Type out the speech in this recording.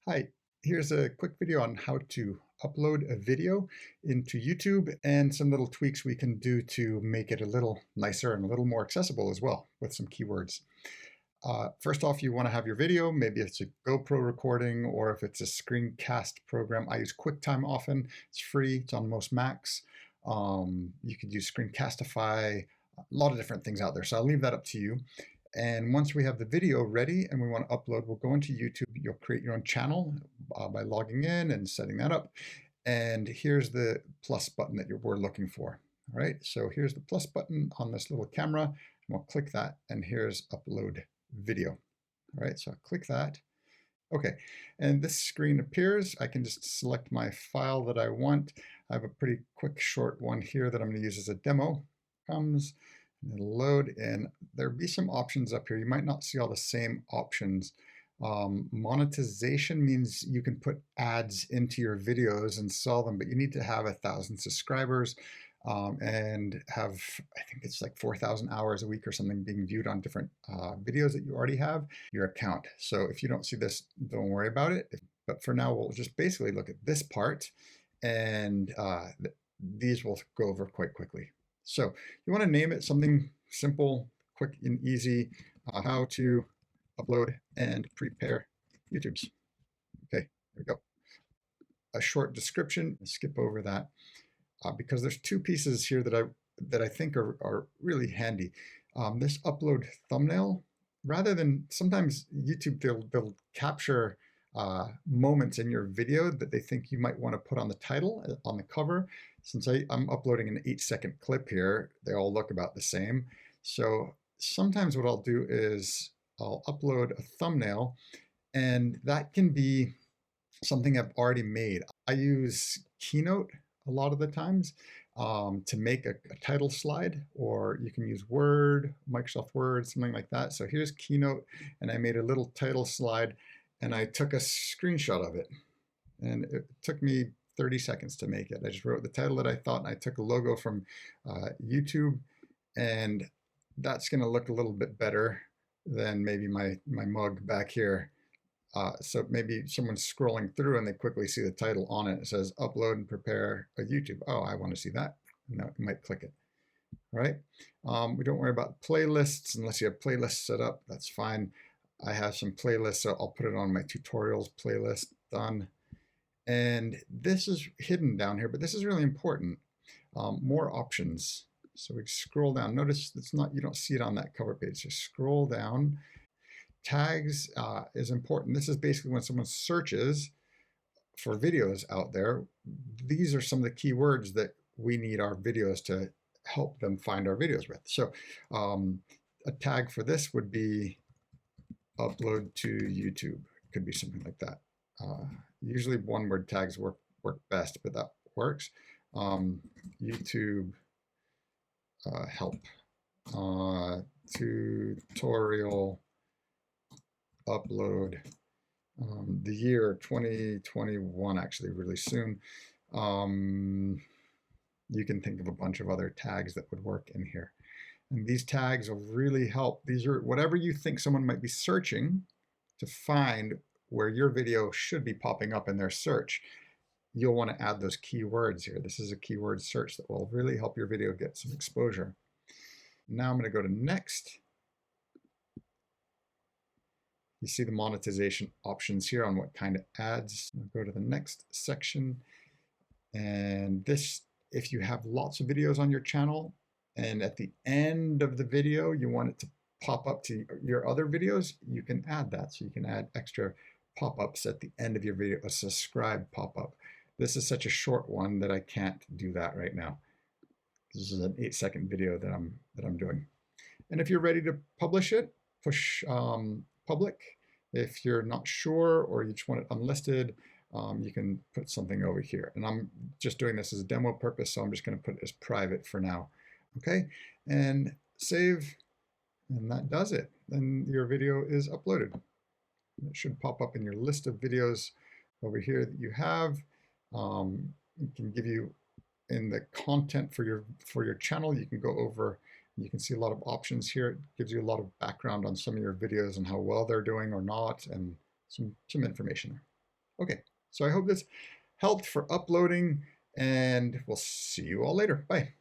Hi, here's a quick video on how to upload a video into YouTube and some little tweaks we can do to make it a little nicer and a little more accessible as well with some keywords. First off, you want to have your video. Maybe it's a GoPro recording, or if it's a screencast program. I use QuickTime often. It's free. It's on most Macs. You could use Screencastify, a lot of different things out there. So I'll leave that up to you. And once we have the video ready and we want to upload, we'll go into YouTube. You'll create your own channel by logging in and setting that up. And here's the plus button that we're looking for. All right, so here's the plus button on this little camera. And we'll click that, and here's upload video. All right, so I'll click that. Okay, and this screen appears. I can just select my file that I want. I have a pretty quick short one here that I'm going to use as a demo. Comes. It'll load, and there'll be some options up here. You might not see all the same options. Monetization means you can put ads into your videos and sell them, but you need to have 1,000 subscribers and have, I think it's like 4,000 hours a week or something being viewed on different videos that you already have your account. So if you don't see this, don't worry about it. But for now, we'll just basically look at this part, and these will go over quite quickly. So you want to name it something simple, quick and easy, how to upload and prepare YouTubes. Okay, there we go. A short description, skip over that because there's two pieces here that I think are really handy. This upload thumbnail, rather than sometimes YouTube, they'll capture moments in your video that they think you might want to put on the title, on the cover. Since I'm uploading an 8-second clip here, they all look about the same. So sometimes what I'll do is I'll upload a thumbnail, and that can be something I've already made. I use Keynote a lot of the times to make a title slide, or you can use Word, Microsoft Word, something like that. So here's Keynote, and I made a little title slide, and I took a screenshot of it, and it took me 30 seconds to make it. I just wrote the title that I thought, and I took a logo from YouTube, and that's going to look a little bit better than maybe my mug back here. So maybe someone's scrolling through and they quickly see the title on it. It says upload and prepare a YouTube. Oh, I want to see that. And you might click it. All right. We don't worry about playlists unless you have playlists set up. That's fine. I have some playlists, so I'll put it on my tutorials playlist. Done. And this is hidden down here, but this is really important. More options. So we scroll down. Notice it's not, you don't see it on that cover page. So scroll down. Tags is important. This is basically when someone searches for videos out there. These are some of the keywords that we need our videos to help them find our videos with. So a tag for this would be upload to YouTube. It could be something like that. Usually one-word tags work best, but that works. YouTube help, tutorial upload, the year 2021, actually really soon. You can think of a bunch of other tags that would work in here. And these tags will really help. These are whatever you think someone might be searching to find where your video should be popping up in their search. You'll want to add those keywords here. This is a keyword search that will really help your video get some exposure. Now I'm going to go to next. You see the monetization options here on what kind of ads. I'll go to the next section. And this, if you have lots of videos on your channel, and at the end of the video, you want it to pop up to your other videos, you can add that. So you can add extra pop-ups at the end of your video, a subscribe pop-up. This is such a short one that I can't do that right now. This is an 8-second video that I'm doing. And if you're ready to publish it, push public. If you're not sure or you just want it unlisted, you can put something over here. And I'm just doing this as a demo purpose, so I'm just going to put it as private for now. Okay, and save, and that does it. Then your video is uploaded. It should pop up in your list of videos over here that you have. It can give you in the content for your channel. You can go over, you can see a lot of options here. It gives you a lot of background on some of your videos and how well they're doing or not, and some information there. Okay, so I hope this helped for uploading, and we'll see you all later. Bye.